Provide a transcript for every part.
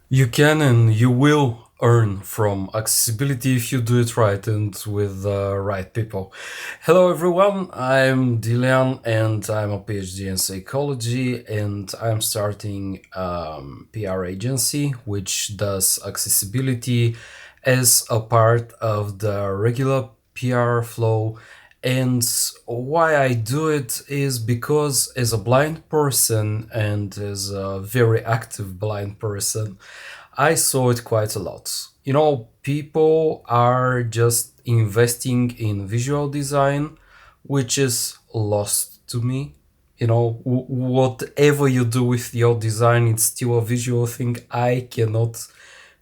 You can and you will earn from accessibility if you do it right and with the right people. Hello, everyone. I'm Dilian and I'm a PhD in psychology, and I'm starting a PR agency which does accessibility as a part of the regular PR flow. And why I do it is because, as a blind person and as a very active blind person, I saw it quite a lot. People are just investing in visual design, which is lost to me. Whatever you do with your design, it's still a visual thing. I cannot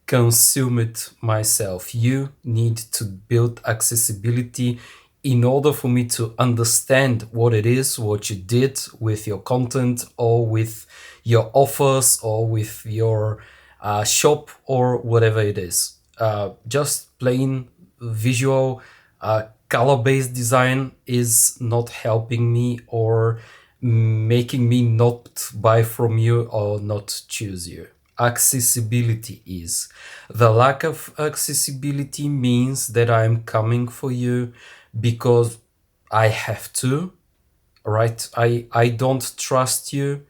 consume it myself. You need to build accessibility in order for me to understand what it is, what you did with your content or with your offers or with your shop or whatever it is. Just plain visual, color based design is not helping me or making me not buy from you or not choose you. Accessibility is. The lack of accessibility means that I'm coming for you because I have to, right? I don't trust you.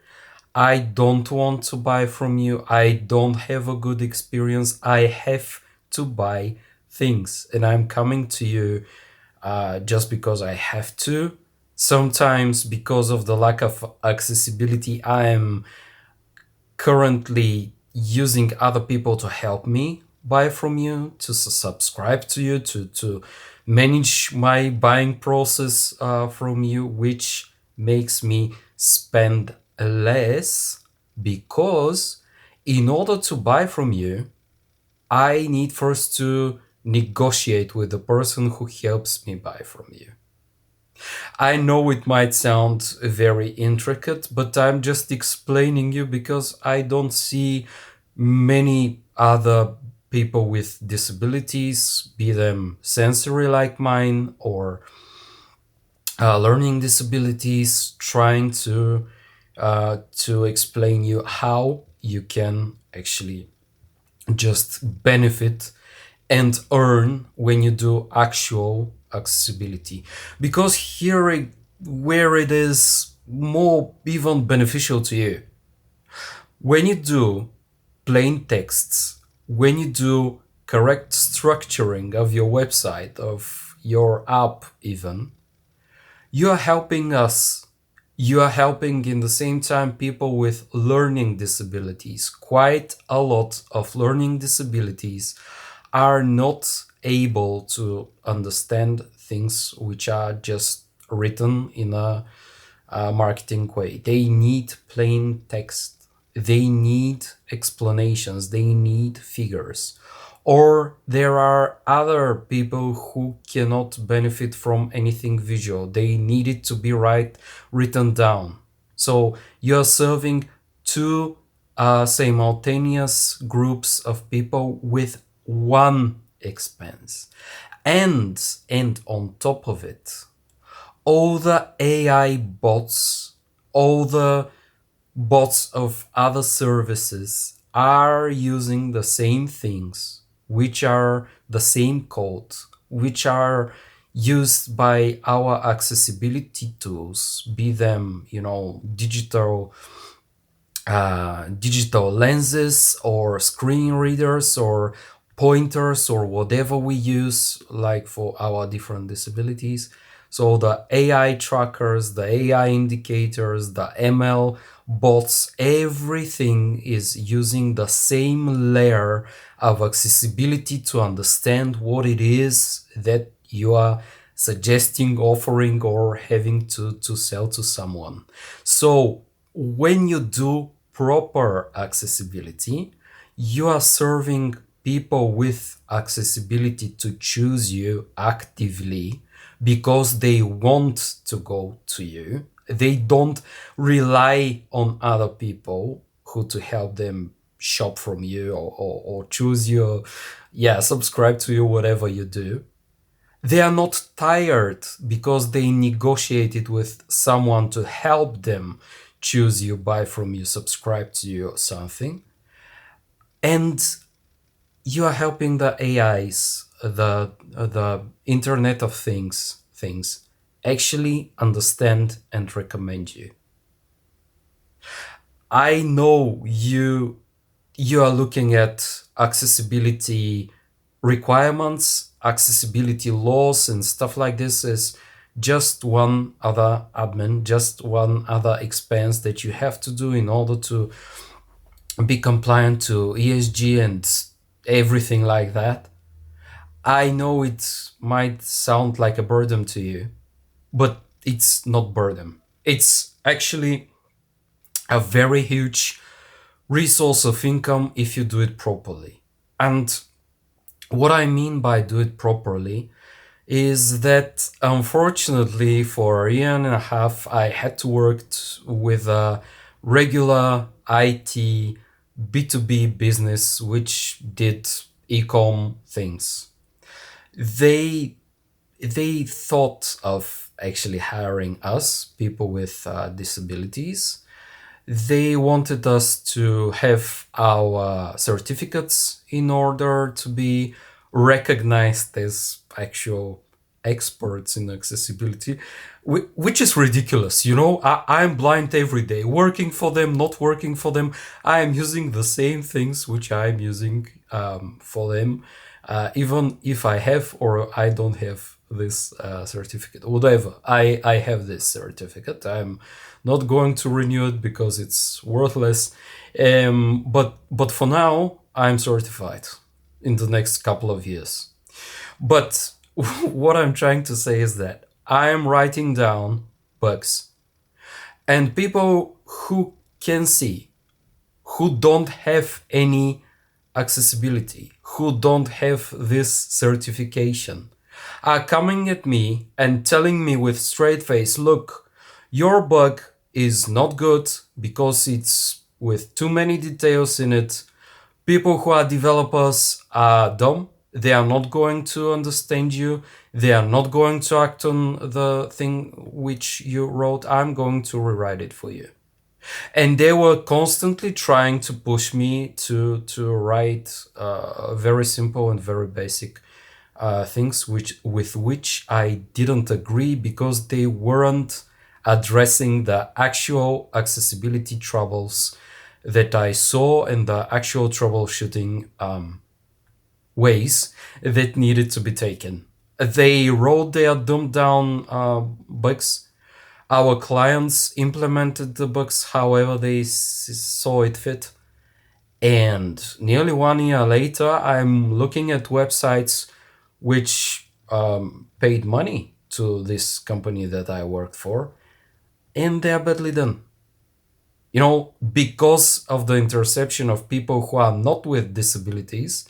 I don't want to buy from you. I don't have a good experience. I have to buy things, and I'm coming to you just because I have to. Sometimes, because of the lack of accessibility, I am currently using other people to help me buy from you, to subscribe to you, to manage my buying process from you, which makes me spend less because in order to buy from you, I need first to negotiate with the person who helps me buy from you. I know it might sound very intricate, but I'm just explaining you because I don't see many other people with disabilities, be them sensory like mine or learning disabilities, trying to explain you how you can actually just benefit and earn when you do actual accessibility, because where it is more even beneficial to you, when you do plain texts, when you do correct structuring of your website, of your app even, you are helping us. You are helping in the same time people with learning disabilities. Quite a lot of learning disabilities are not able to understand things which are just written in a marketing way. They need plain text. They need explanations. They need figures. Or there are other people who cannot benefit from anything visual. They need it to be written down. So you're serving two simultaneous groups of people with one expense. And on top of it, all the AI bots, all the bots of other services are using the same things, which are the same code, which are used by our accessibility tools, be them, digital lenses or screen readers or pointers or whatever we use, like for our different disabilities. So the AI trackers, the AI indicators, the ML bots, everything is using the same layer of accessibility to understand what it is that you are suggesting, offering, or having to sell to someone. So when you do proper accessibility, you are serving people with accessibility to choose you actively because they want to go to you. They don't rely on other people who to help them shop from you or choose you, yeah, subscribe to you, whatever you do. They are not tired because they negotiated with someone to help them choose you, buy from you, subscribe to you, or something. And you are helping the AIs, the Internet of things actually understand and recommend you. I know you are looking at accessibility requirements, accessibility laws, and stuff like this as just one other admin, just one other expense that you have to do in order to be compliant to ESG and everything like that. I know it might sound like a burden to you, but it's not burden. It's actually a very huge resource of income if you do it properly. And what I mean by do it properly is that unfortunately for a year and a half I had to work with a regular IT B2B business which did e-com things. They they thought of actually hiring us, people with disabilities. They wanted us to have our certificates in order to be recognized as actual experts in accessibility, which is ridiculous. You know, I'm blind every day, working for them, not working for them. I am using the same things which I'm using for them, even if I have or I don't have this certificate, whatever. I have this certificate. I'm not going to renew it because it's worthless. But for now, I'm certified in the next couple of years. But what I'm trying to say is that I am writing down bugs, and people who can see, who don't have any accessibility, who don't have this certification, are coming at me and telling me with straight face, look, your bug is not good because it's with too many details in it. People who are developers are dumb. They are not going to understand you. They are not going to act on the thing which you wrote. I'm going to rewrite it for you. And they were constantly trying to push me to write very simple and very basic things with which I didn't agree because they weren't addressing the actual accessibility troubles that I saw and the actual troubleshooting ways that needed to be taken. They wrote their dumbed down bugs. Our clients implemented the bugs however they saw it fit. And nearly 1 year later, I'm looking at websites which paid money to this company that I worked for, and they're badly done. You know, because of the interception of people who are not with disabilities,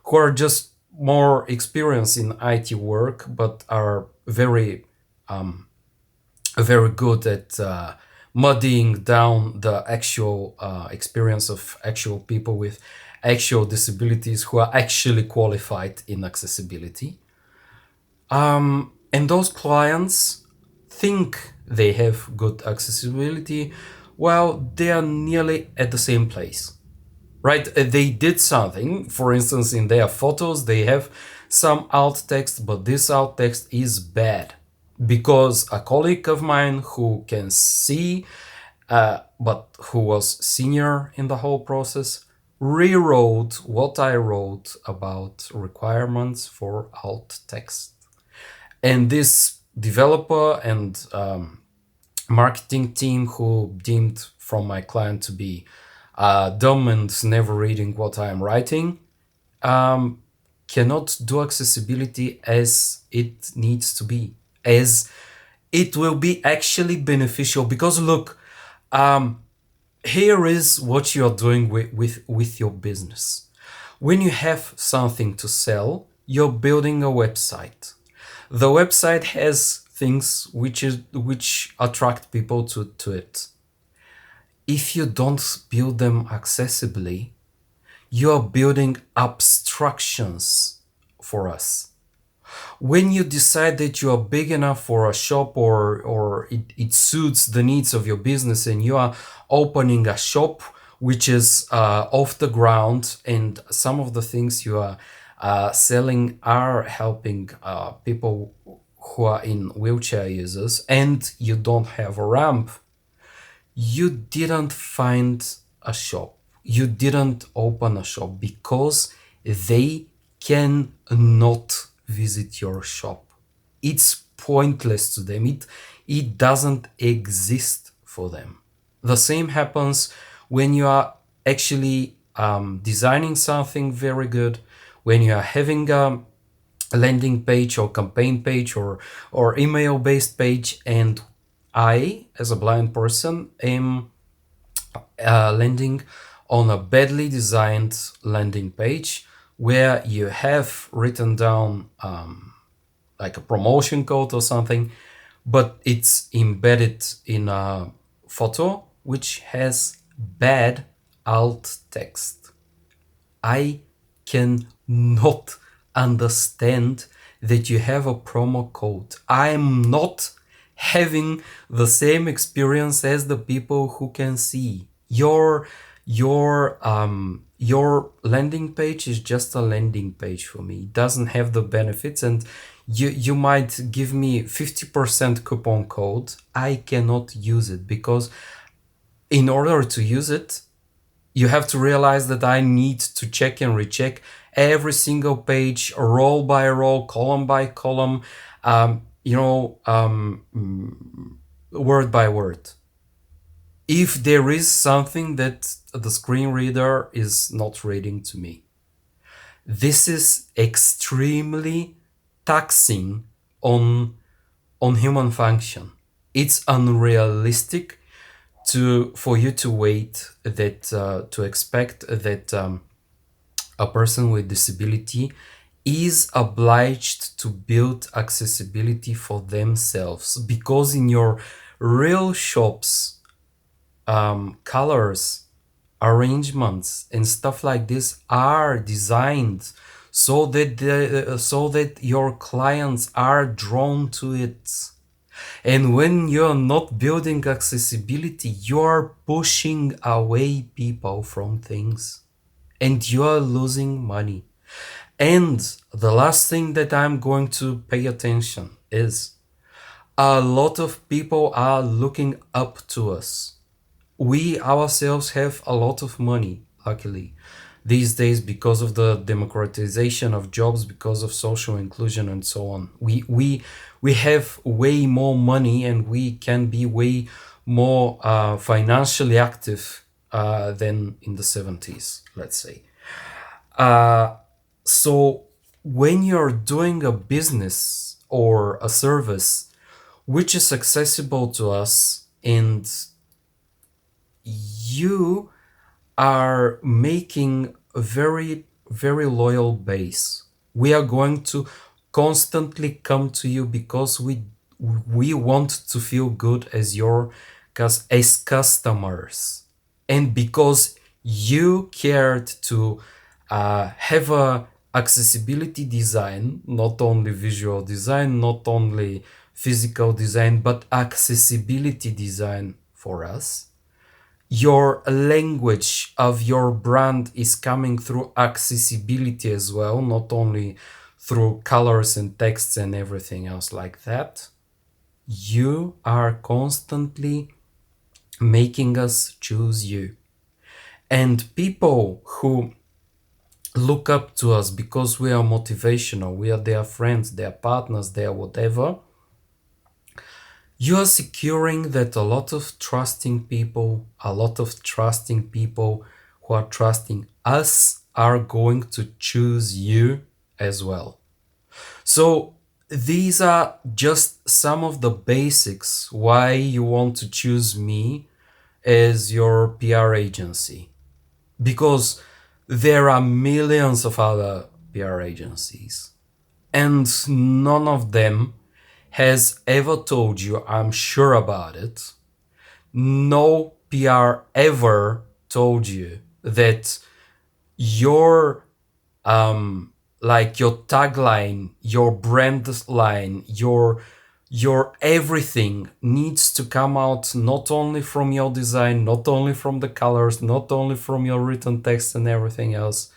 who are just more experienced in IT work, but are very good at muddying down the actual experience of actual people with actual disabilities who are actually qualified in accessibility. And those clients think they have good accessibility. Well, they are nearly at the same place, right? They did something. For instance, in their photos, they have some alt text, but this alt text is bad because a colleague of mine who can see, but who was senior in the whole process, rewrote what I wrote about requirements for alt text. And this developer and marketing team who deemed from my client to be dumb and never reading what I am writing cannot do accessibility as it needs to be, as it will be actually beneficial. Because look, here is what you are doing with your business. When you have something to sell, you're building a website. The website has things which attract people to it. If you don't build them accessibly, you are building abstractions for us. When you decide that you are big enough for a shop or it suits the needs of your business and you are opening a shop which is off the ground, and some of the things you are selling are helping people who are in wheelchair users, and you don't have a ramp, you didn't find a shop. You didn't open a shop because they cannot visit your shop. It's pointless to them. It doesn't exist for them. The same happens when you are actually designing something very good, when you are having a landing page or campaign page or email based page, and I, as a blind person, am landing on a badly designed landing page where you have written down like a promotion code or something, but it's embedded in a photo which has bad alt text. I cannot understand that you have a promo code. I'm not having the same experience as the people who can see. Your landing page is just a landing page for me. It doesn't have the benefits, and you might give me 50% coupon code. I cannot use it because in order to use it, you have to realize that I need to check and recheck every single page, row by row, column by column, word by word. If there is something that the screen reader is not reading to me, this is extremely taxing on human function. It's unrealistic for you to wait that to expect that a person with disability is obliged to build accessibility for themselves, because in your real shops, colors, arrangements, and stuff like this are designed so that your clients are drawn to it. And when you're not building accessibility, you're pushing away people from things and you're losing money. And the last thing that I'm going to pay attention is a lot of people are looking up to us. We ourselves have a lot of money, luckily, these days, because of the democratization of jobs, because of social inclusion and so on. We have way more money and we can be way more financially active than in the 70s, let's say. So when you're doing a business or a service which is accessible to us, and you are making a very, very loyal base. We are going to constantly come to you because we want to feel good as customers, and because you cared to have a accessibility design, not only visual design, not only physical design, but accessibility design for us. Your language of your brand is coming through accessibility as well, not only through colors and texts and everything else like that. You are constantly making us choose you. And people who look up to us because we are motivational, we are their friends, their partners, their whatever, you are securing that a lot of trusting people who are trusting us are going to choose you as well. So these are just some of the basics why you want to choose me as your PR agency. Because there are millions of other PR agencies, and none of them has ever told you, I'm sure about it, no PR ever told you that your like your tagline, your brand line, your Your everything needs to come out not only from your design, not only from the colors, not only from your written text and everything else,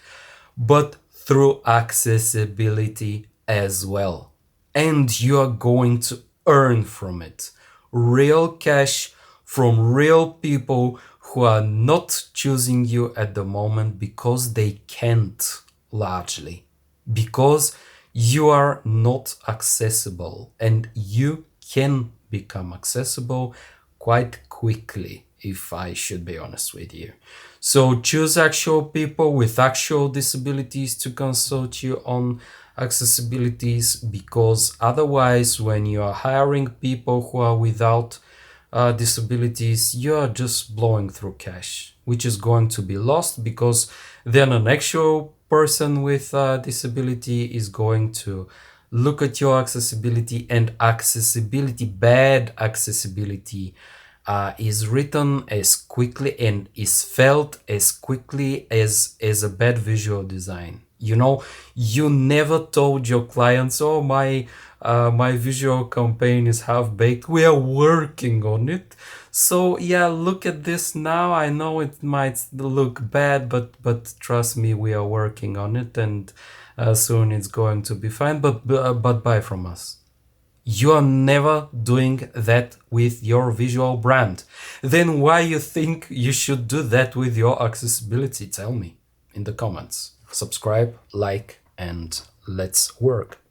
but through accessibility as well. And you are going to earn from it real cash from real people who are not choosing you at the moment because they can't, largely because you are not accessible, and you can become accessible quite quickly, if I should be honest with you. So choose actual people with actual disabilities to consult you on accessibilities, because otherwise, when you are hiring people who are without disabilities, you are just blowing through cash, which is going to be lost, because then an actual person with a disability is going to look at your accessibility, and accessibility, bad accessibility, is written as quickly and is felt as quickly as a bad visual design. You know, you never told your clients, "Oh, my visual campaign is half baked. We are working on it. So yeah, look at this now. I know it might look bad, but trust me, we are working on it, and soon it's going to be fine. But buy from us." You are never doing that with your visual brand. Then why you think you should do that with your accessibility? Tell me in the comments. Subscribe, like, and let's work.